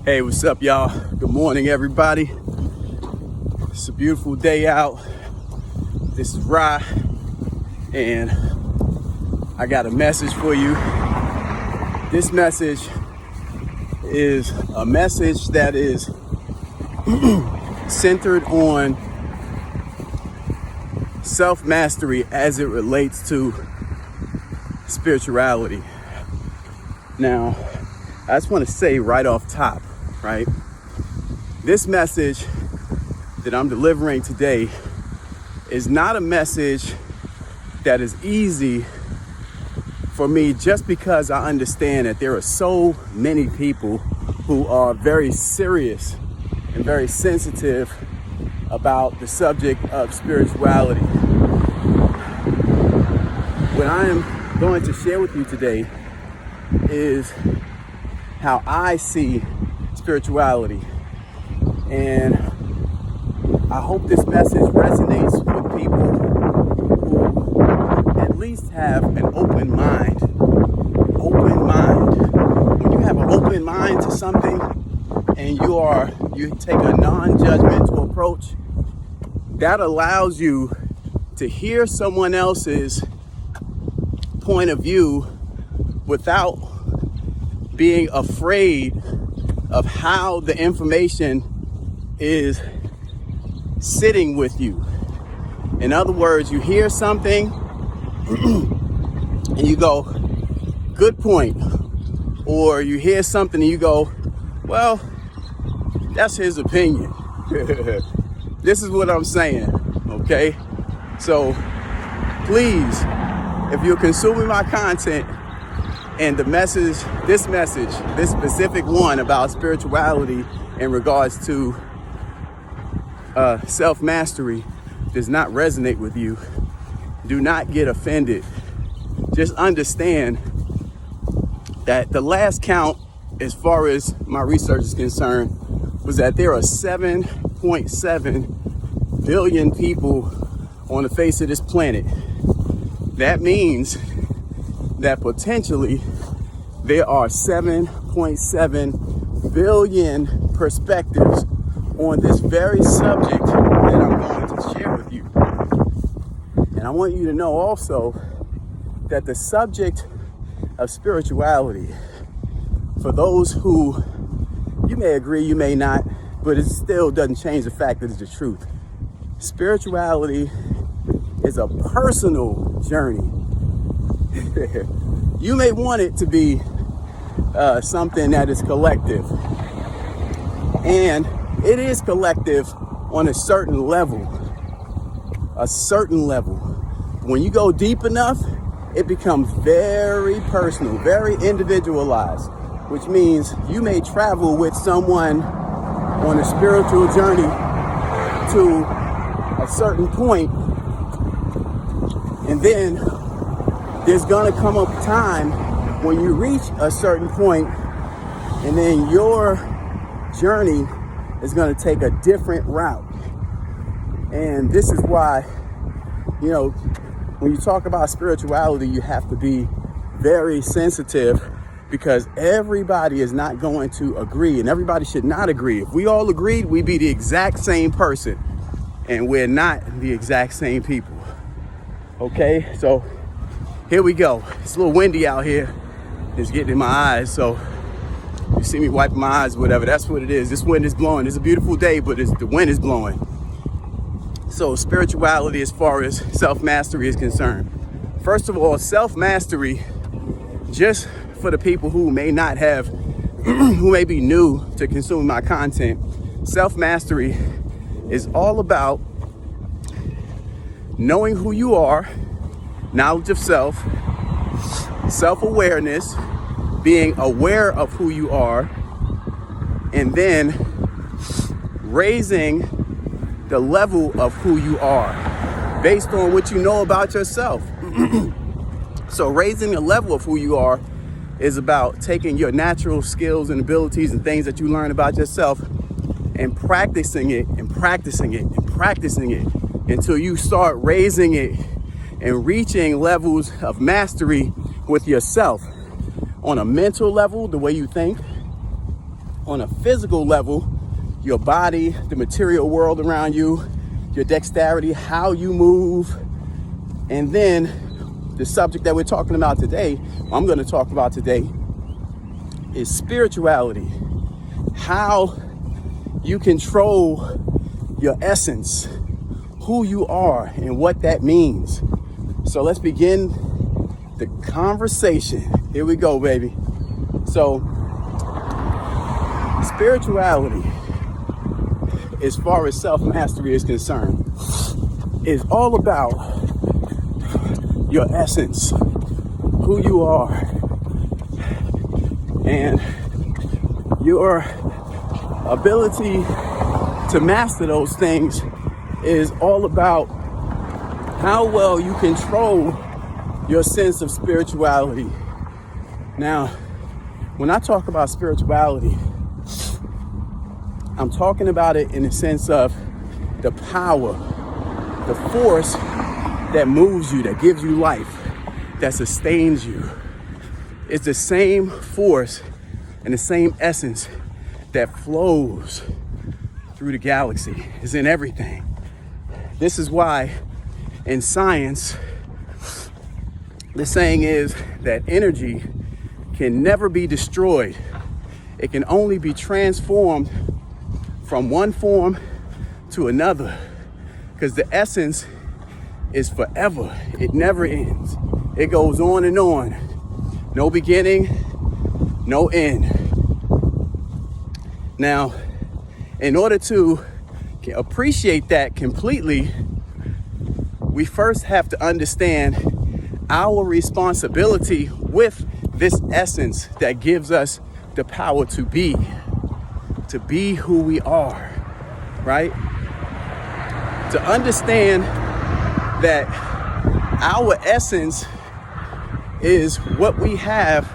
Hey, what's up, y'all? Good morning, everybody. It's a beautiful day out. This is Rye, and I got a message for you. This message is a message that is centered on self-mastery as it relates to spirituality. Now, I just want to say right off top, right? This message that I'm delivering today is not a message that is easy for me, just because I understand that there are so many people who are very serious and very sensitive about the subject of spirituality. What I am going to share with you today is how I see spirituality, and I hope this message resonates with people who at least have an open mind. When you have an open mind to something and you take a non-judgmental approach, that allows you to hear someone else's point of view without being afraid of how the information is sitting with you. In other words, you hear something and you go, good point. Or you hear something and you go, well, that's his opinion. This is what I'm saying, okay? So please, if you're consuming my content, and this specific one about spirituality in regards to self-mastery does not resonate with you, do not get offended. Just understand that the last count, as far as my research is concerned, was that there are 7.7 billion people on the face of this planet. That means that potentially there are 7.7 billion perspectives on this very subject that I'm going to share with you. And I want you to know also that the subject of spirituality, for those who, you may agree, you may not, but it still doesn't change the fact that it's the truth. Spirituality is a personal journey. You may want it to be something that is collective, and it is collective on a certain level. When you go deep enough, it becomes very personal, very individualized, which means you may travel with someone on a spiritual journey to a certain point, and then there's gonna come a time when you reach a certain point, and then your journey is gonna take a different route. And this is why, when you talk about spirituality, you have to be very sensitive, because everybody is not going to agree, and everybody should not agree. If we all agreed, we'd be the exact same person, and we're not the exact same people. Okay, so here we go. It's a little windy out here. It's getting in my eyes, so you see me wiping my eyes, whatever. That's what it is. This wind is blowing. It's a beautiful day, but the wind is blowing. So spirituality, as far as self-mastery is concerned. First of all, self-mastery, just for the people who may not have, who may be new to consuming my content, self-mastery is all about knowing who you are, knowledge of self, self-awareness, being aware of who you are, and then raising the level of who you are based on what you know about yourself. So raising the level of who you are is about taking your natural skills and abilities and things that you learn about yourself and practicing it until you start raising it and reaching levels of mastery with yourself on a mental level, the way you think, on a physical level, your body, the material world around you, your dexterity, how you move. And then the subject that we're talking about today, I'm going to talk about today, is spirituality. How you control your essence, who you are, and what that means. So let's begin the conversation. Here we go, baby. So, spirituality, as far as self-mastery is concerned, is all about your essence, who you are, and your ability to master those things is all about how well you control your sense of spirituality. Now, when I talk about spirituality, I'm talking about it in the sense of the power, the force that moves you, that gives you life, that sustains you. It's the same force and the same essence that flows through the galaxy. It's in everything. This is why in science, the saying is that energy can never be destroyed. It can only be transformed from one form to another, because the essence is forever. It never ends. It goes on and on. No beginning, no end. Now, in order to appreciate that completely, we first have to understand our responsibility with this essence that gives us the power to be who we are, right? To understand that our essence is what we have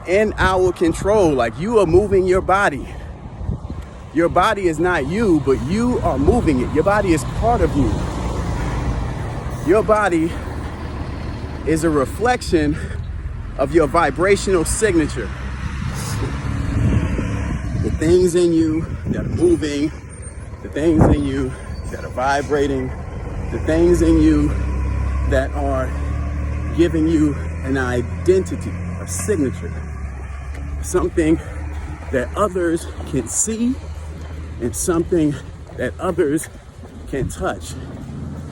in our control. Like, you are moving your body. Your body is not you, but you are moving it. Your body is part of you. Your body is a reflection of your vibrational signature. The things in you that are moving, the things in you that are vibrating, the things in you that are giving you an identity, a signature, something that others can see and something that others can touch,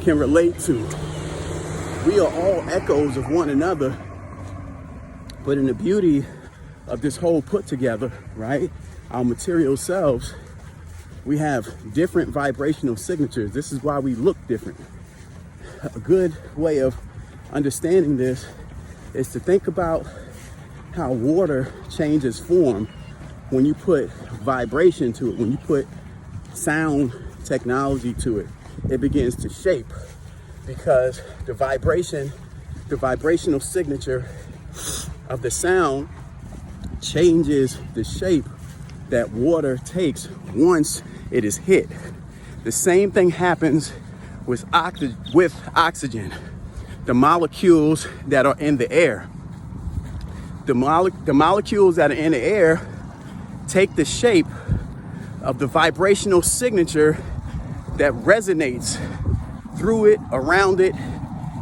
can relate to. We are all echoes of one another, but in the beauty of this whole put together, right, our material selves, we have different vibrational signatures. This is why we look different. A good way of understanding this is to think about how water changes form when you put vibration to it, when you put sound technology to it. It begins to shape, because the vibrational signature of the sound changes the shape that water takes once it is hit. The same thing happens with oxygen, the molecules that are in the air. The molecules that are in the air take the shape of the vibrational signature that resonates through it, around it,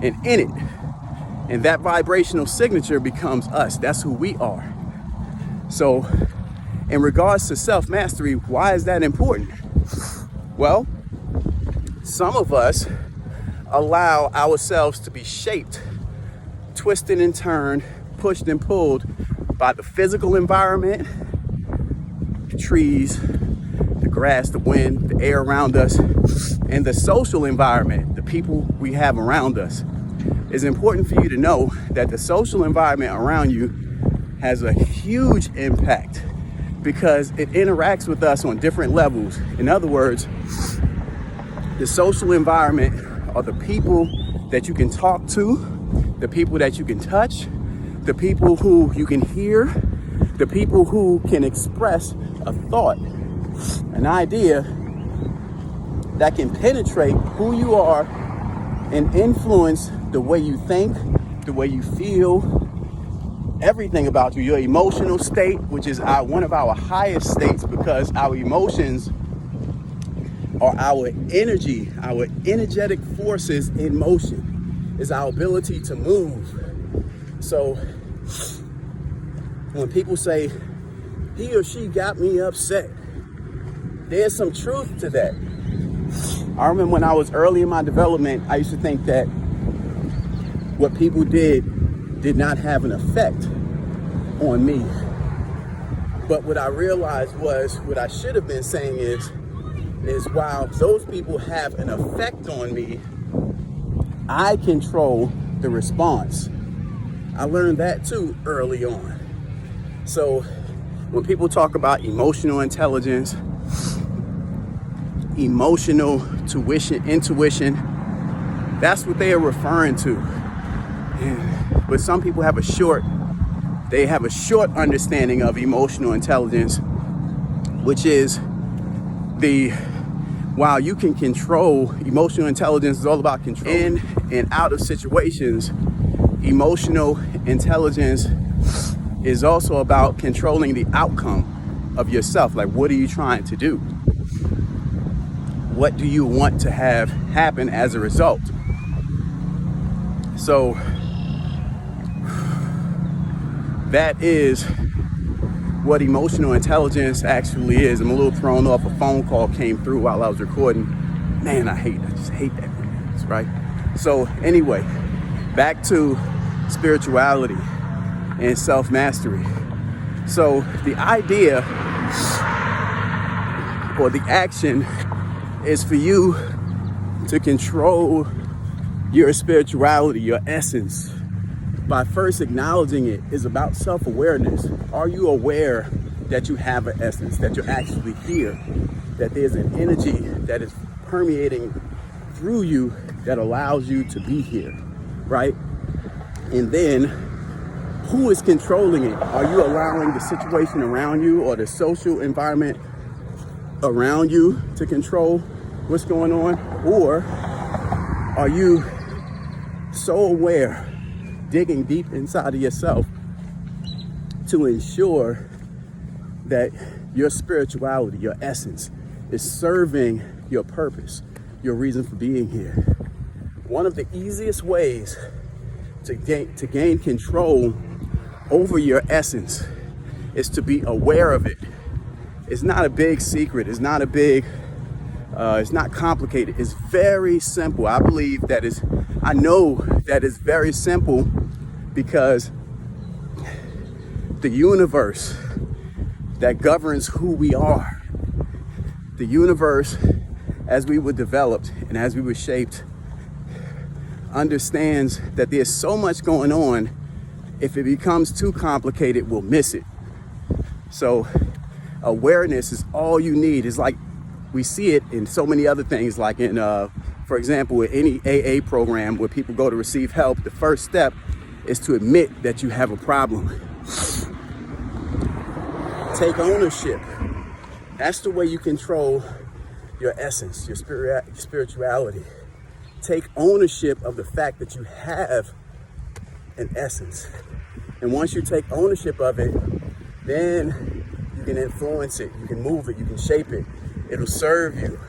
and in it. And that vibrational signature becomes us. That's who we are. So, in regards to self-mastery, why is that important? Well, some of us allow ourselves to be shaped, twisted and turned, pushed and pulled by the physical environment, the trees, the grass, the wind, the air around us, and the social environment, the people we have around us. It's important for you to know that the social environment around you has a huge impact, because it interacts with us on different levels. In other words, the social environment are the people that you can talk to, the people that you can touch, the people who you can hear, the people who can express a thought, an idea that can penetrate who you are and influence the way you think, the way you feel, everything about you. Your emotional state, which is one of our highest states, because our emotions are our energy, our energetic forces in motion, is our ability to move. So when people say, he or she got me upset, there's some truth to that. I remember when I was early in my development, I used to think that what people did not have an effect on me. But what I realized was, what I should have been saying is while those people have an effect on me, I control the response. I learned that too early on. So when people talk about emotional intelligence, emotional intuition, that's what they are referring to. But some people have a short understanding of emotional intelligence, which is while you can control, emotional intelligence is all about control in and out of situations. Emotional intelligence is also about controlling the outcome of yourself. Like, what are you trying to do? What do you want to have happen as a result? So that is what emotional intelligence actually is. I'm a little thrown off. A phone call came through while I was recording. Man, I just hate that, right? So anyway, back to spirituality and self-mastery. So the idea or the action is for you to control your spirituality, your essence, by first acknowledging it. Is about self-awareness. Are you aware that you have an essence, that you're actually here, that there's an energy that is permeating through you that allows you to be here, right? And then, who is controlling it? Are you allowing the situation around you or the social environment around you to control what's going on? Or are you so aware, digging deep inside of yourself to ensure that your spirituality, your essence, is serving your purpose, your reason for being here? One of the easiest ways to gain control over your essence is to be aware of it. It's not a big secret. It's not it's not complicated. It's very simple. I know that it's very simple because the universe that governs who we are, the universe as we were developed and as we were shaped, understands that there's so much going on. If it becomes too complicated, we'll miss it. So awareness is all you need. It's like we see it in so many other things, like in, for example, in any AA program where people go to receive help, the first step is to admit that you have a problem. Take ownership. That's the way you control your essence, your spirituality. Take ownership of the fact that you have an essence. And once you take ownership of it, then you can influence it, you can move it, you can shape it. It'll serve you.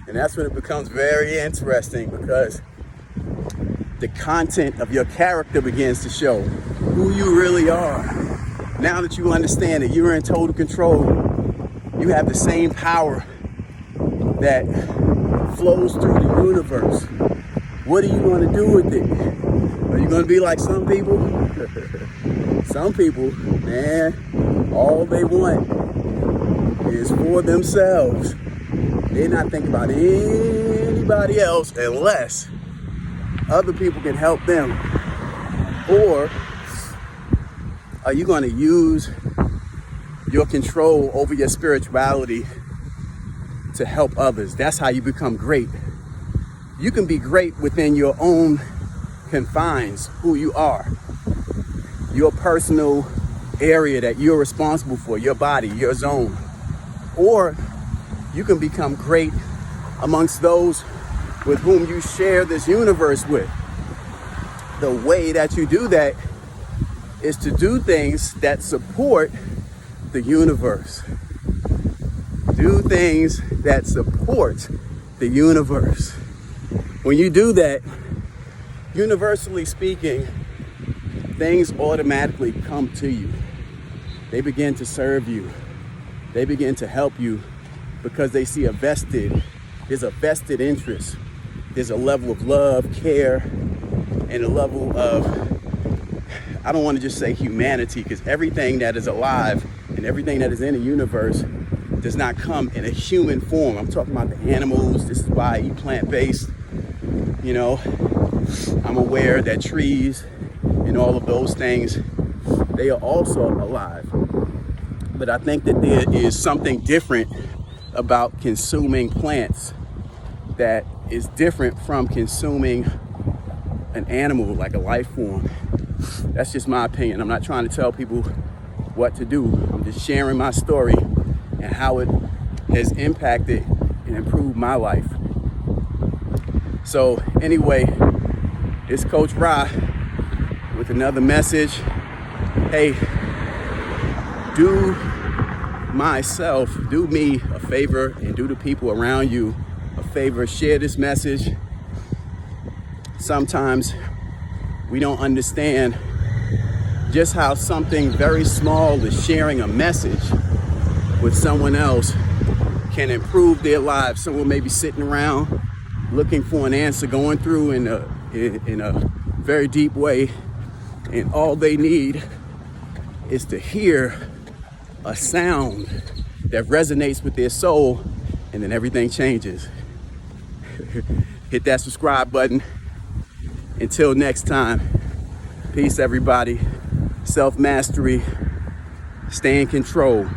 And that's when it becomes very interesting, because the content of your character begins to show who you really are. Now that you understand that you're in total control, you have the same power that flows through the universe. What are you going to do with it? Are you going to be like some people? Some people, man, all they want is for themselves. They're not thinking about anybody else unless other people can help them. Or are you going to use your control over your spirituality to help others? That's how you become great. You can be great within your own confines, who you are, your personal area that you're responsible for, your body, your zone. Or you can become great amongst those with whom you share this universe with. The way that you do that is to do things that support the universe. Do things that support the universe. When you do that, universally speaking, things automatically come to you. They begin to serve you. They begin to help you because they see there's a vested interest. There's a level of love, care, and a level of, I don't want to just say humanity, because everything that is alive and everything that is in the universe does not come in a human form. I'm talking about the animals. This is why I eat plant-based. You know, I'm aware that trees and all of those things, they are also alive. But I think that there is something different about consuming plants that is different from consuming an animal, like a life form. That's just my opinion. I'm not trying to tell people what to do. I'm just sharing my story and how it has impacted and improved my life. So anyway, it's Coach Ra with another message. Hey, do me a favor and do the people around you a favor. Share this message. Sometimes we don't understand just how something very small as sharing a message with someone else can improve their lives. Someone may be sitting around looking for an answer, going through in a very deep way, and all they need is to hear a sound that resonates with their soul, and then everything changes. Hit that subscribe button. Until next time, peace everybody. Self-mastery, stay in control.